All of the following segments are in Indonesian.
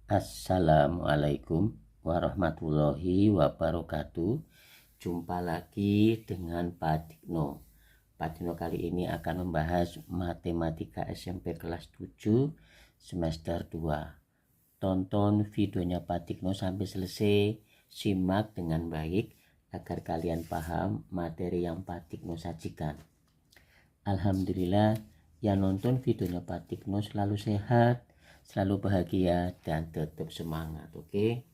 Assalamualaikum warahmatullahi wabarakatuh. Jumpa lagi dengan Pak Dikno. Pak Dikno kali ini akan membahas matematika SMP kelas 7 semester 2. Tonton videonya Pak Dikno sampai selesai. Simak dengan baik agar kalian paham materi yang Pak Dikno sajikan. Alhamdulillah yang nonton videonya Pak Dikno selalu sehat, selalu bahagia, dan tetap semangat. Oke,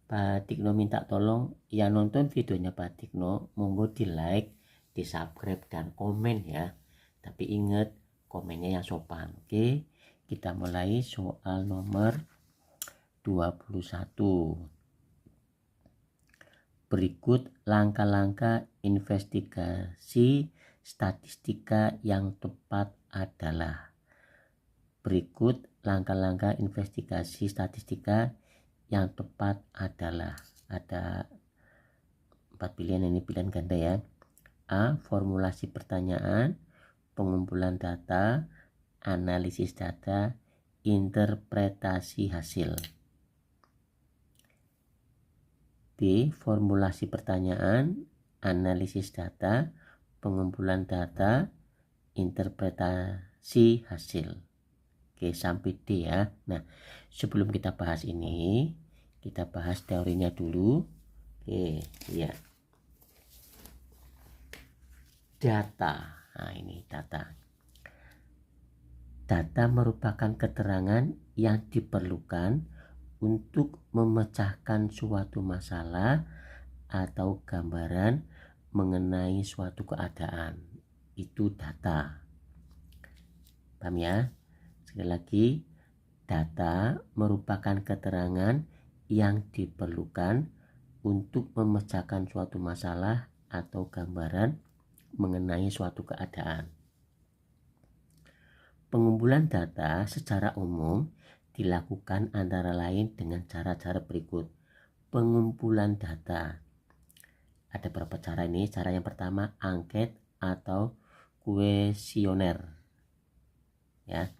Pak Dikno minta tolong yang nonton videonya Pak Dikno monggo di like, di subscribe, dan komen ya. Tapi ingat komennya yang sopan. Oke, kita mulai soal nomor 21. Berikut langkah-langkah investigasi statistika yang tepat adalah. Berikut langkah-langkah investigasi statistika yang tepat adalah. Ada 4 pilihan, ini pilihan ganda ya. A. Formulasi pertanyaan, pengumpulan data, analisis data, interpretasi hasil. B. Formulasi pertanyaan, analisis data, pengumpulan data, interpretasi hasil. Oke, sampai D ya. Nah, sebelum kita bahas ini, kita bahas teorinya dulu. Oke, ya. Data. Nah, ini data. Data merupakan keterangan yang diperlukan untuk memecahkan suatu masalah atau gambaran mengenai suatu keadaan. Itu data. Paham ya? Sekali lagi, data merupakan keterangan yang diperlukan untuk memecahkan suatu masalah atau gambaran mengenai suatu keadaan. Pengumpulan data secara umum dilakukan antara lain dengan cara-cara berikut. Pengumpulan data. Ada beberapa cara ini. Cara yang pertama, angket atau kuesioner. Ya.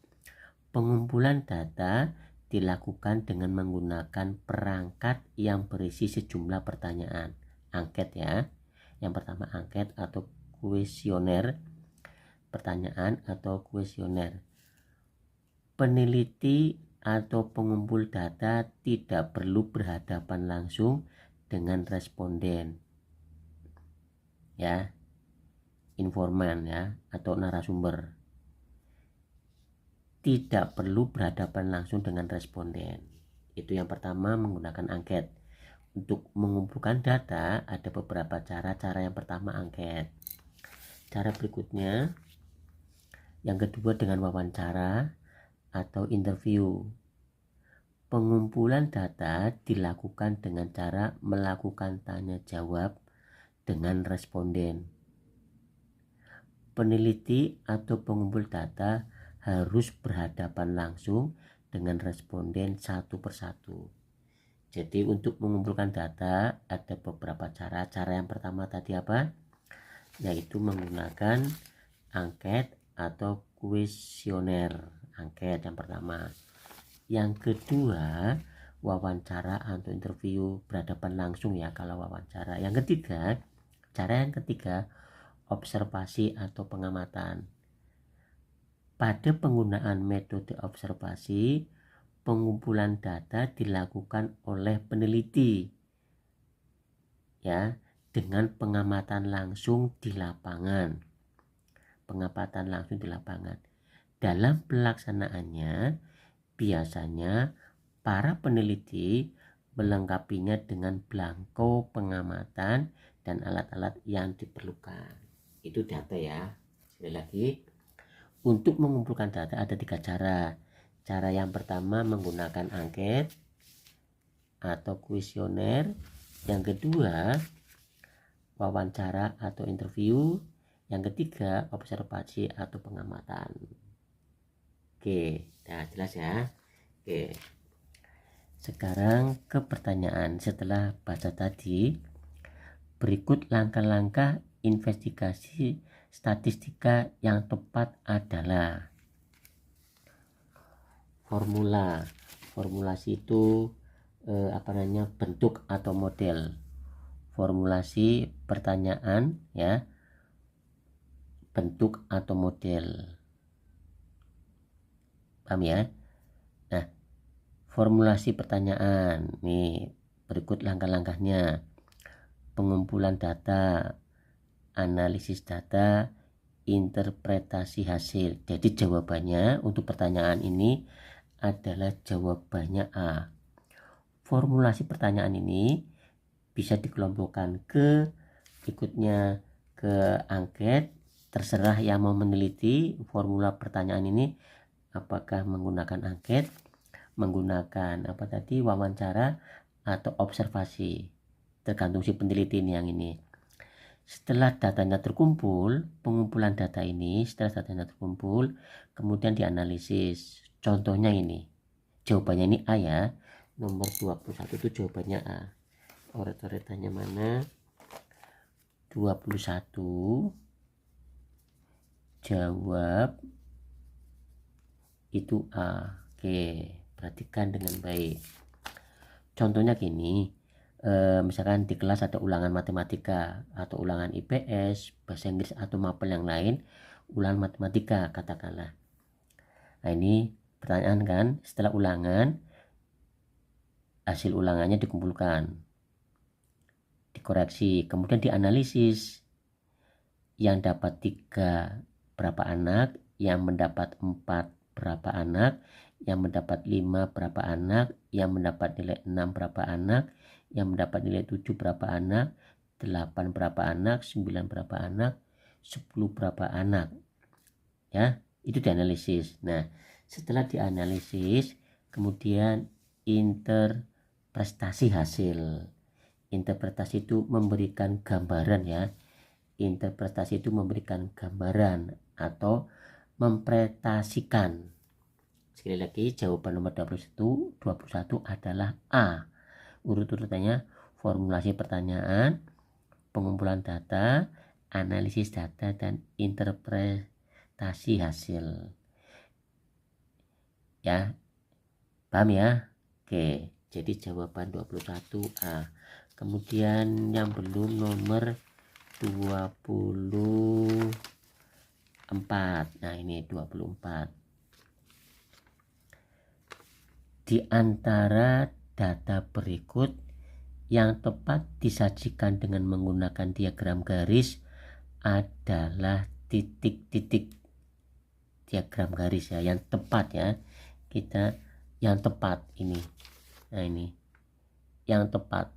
Pengumpulan data dilakukan dengan menggunakan perangkat yang berisi sejumlah pertanyaan. Angket ya. Yang pertama angket atau kuesioner. Pertanyaan atau kuesioner. Peneliti atau pengumpul data tidak perlu berhadapan langsung dengan responden. Ya. Informan ya atau narasumber. Tidak perlu berhadapan langsung dengan responden. Itu yang pertama, menggunakan angket. Untuk mengumpulkan data ada beberapa cara. Cara yang pertama angket. Cara berikutnya yang kedua dengan wawancara atau interview. Pengumpulan data dilakukan dengan cara melakukan tanya jawab dengan responden. Peneliti atau pengumpul data harus berhadapan langsung dengan responden satu persatu. Jadi untuk mengumpulkan data ada beberapa cara. Cara yang pertama tadi apa? Yaitu menggunakan angket atau kuesioner. Angket yang pertama. Yang kedua, wawancara atau interview, berhadapan langsung ya kalau wawancara. Yang ketiga, cara yang ketiga, observasi atau pengamatan. Pada penggunaan metode observasi, pengumpulan data dilakukan oleh peneliti ya dengan pengamatan langsung di lapangan. Pengamatan langsung di lapangan. Dalam pelaksanaannya, biasanya para peneliti melengkapinya dengan belangko pengamatan dan alat-alat yang diperlukan. Itu data ya. Sekali lagi, untuk mengumpulkan data ada 3 cara. Cara yang pertama menggunakan angket atau kuesioner. Yang kedua wawancara atau interview. Yang ketiga observasi atau pengamatan. Oke, nah jelas ya. Oke. Sekarang ke pertanyaan setelah baca tadi. Berikut langkah-langkah investigasi statistika yang tepat adalah. Formula. formulasi itu bentuk atau model. Formulasi pertanyaan ya, bentuk atau model. Paham ya? Nah, formulasi pertanyaan nih, berikut langkah-langkahnya. Pengumpulan data, analisis data, interpretasi hasil. Jadi jawabannya untuk pertanyaan ini adalah jawabannya A. Formulasi pertanyaan ini bisa dikelompokkan ke angket. Terserah yang mau meneliti formula pertanyaan ini, apakah menggunakan angket, menggunakan wawancara atau observasi, tergantung si peneliti ini yang ini. Setelah datanya terkumpul, pengumpulan data ini setelah datanya terkumpul kemudian dianalisis. Contohnya ini, jawabannya ini A ya, nomor 21 itu jawabannya A. Oret-oretannya mana? 21 jawab itu A. Oke, perhatikan dengan baik. Contohnya gini, misalkan di kelas ada ulangan matematika atau ulangan IPS, bahasa Inggris atau mapel yang lain, ulangan matematika katakanlah. Nah ini pertanyaan kan, setelah ulangan hasil ulangannya dikumpulkan, dikoreksi, kemudian dianalisis. Yang dapat 3 berapa anak, yang mendapat 4 berapa anak, yang mendapat 5 berapa anak, yang mendapat nilai 6 berapa anak, yang mendapat nilai 7 berapa anak, 8 berapa anak, 9 berapa anak, 10 berapa anak. Ya, itu dianalisis. Nah, setelah dianalisis kemudian interpretasi hasil. Interpretasi itu memberikan gambaran ya. Interpretasi itu memberikan gambaran atau mempresentasikan. Sekali lagi, jawaban nomor 21 adalah A. Urut-urutannya formulasi pertanyaan, pengumpulan data, analisis data, dan interpretasi hasil. Ya, paham ya? Oke, jadi jawaban 21 A. Kemudian yang belum nomor 24. Nah, ini 24. Di antara data berikut yang tepat disajikan dengan menggunakan diagram garis adalah titik-titik. Diagram garis ya, yang tepat ya. Kita yang tepat ini. Nah, ini yang tepat.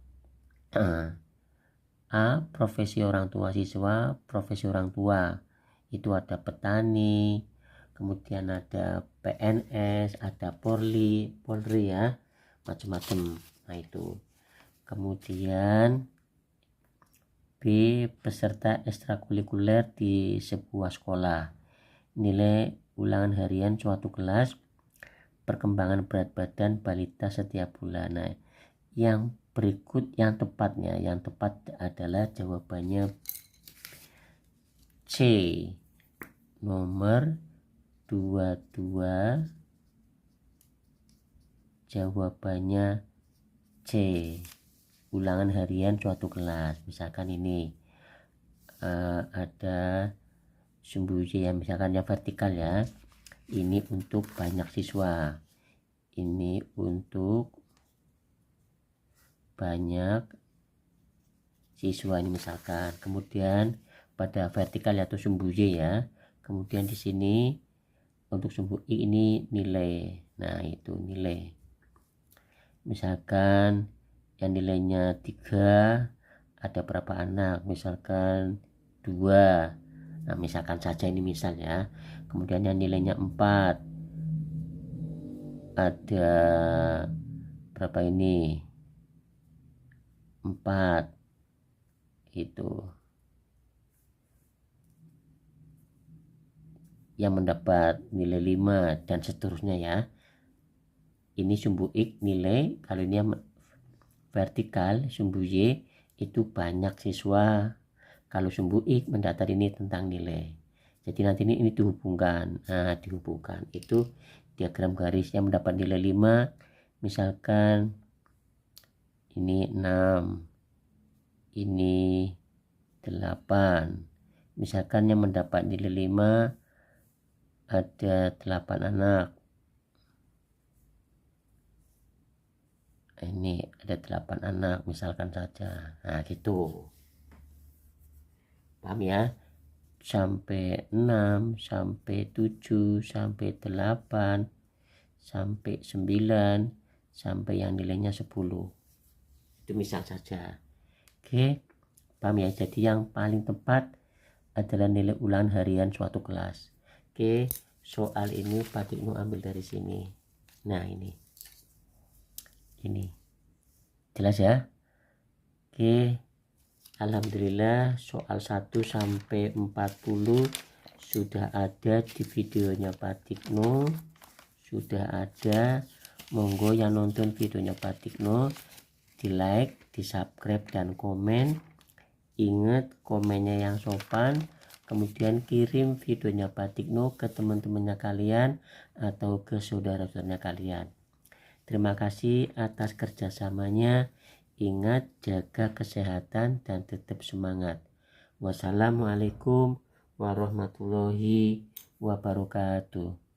A. Profesi orang tua siswa. Profesi orang tua itu ada petani, kemudian ada PNS, ada Polri ya, macam-macam. Nah itu. Kemudian B. Peserta ekstrakurikuler di sebuah sekolah. Nilai ulangan harian suatu kelas, perkembangan berat badan balita setiap bulan. Nah, yang berikut yang tepat adalah jawabannya C, nomor 22. Jawabannya C, ulangan harian suatu kelas. Misalkan ini ada sumbu Y yang misalkan yang vertikal ya, ini untuk banyak siswa, ini untuk banyak siswa ini misalkan. Kemudian pada vertikal atau sumbu Y ya, kemudian di sini untuk sumbu I ini nilai. Nah itu nilai, misalkan yang nilainya 3 ada berapa anak, misalkan 2. Nah misalkan saja ini misal ya. Kemudian yang nilainya 4 ada berapa ini, 4 itu. Yang mendapat nilai 5 dan seterusnya ya. Ini sumbu X nilai, kalau ini yang vertikal sumbu Y itu banyak siswa, kalau sumbu X mendatar ini tentang nilai. Jadi nanti ini dihubungkan. Nah dihubungkan itu diagram garis. Yang mendapat nilai 5 Misalkan ini 6, ini 8. Misalkan yang mendapat nilai 5 ada 8 anak. Ini ada 8 anak misalkan saja. Nah gitu, paham ya? Sampai 6, sampai 7, sampai 8, sampai 9, sampai yang nilainya 10. Itu misal saja. Oke, paham ya? Jadi yang paling tepat adalah nilai ulangan harian suatu kelas. Oke, soal ini Pak Tikno ambil dari sini. Nah ini jelas ya? Oke, alhamdulillah soal 1 sampai 40 sudah ada di videonya Pak Tikno. Sudah ada. Monggo yang nonton videonya Pak Tikno di like, di subscribe, dan komen. Ingat komennya yang sopan. Kemudian kirim videonya Pak Tikno ke teman-temannya kalian atau ke saudara-saudaranya kalian. Terima kasih atas kerjasamanya. Ingat, jaga kesehatan dan tetap semangat. Wassalamualaikum warahmatullahi wabarakatuh.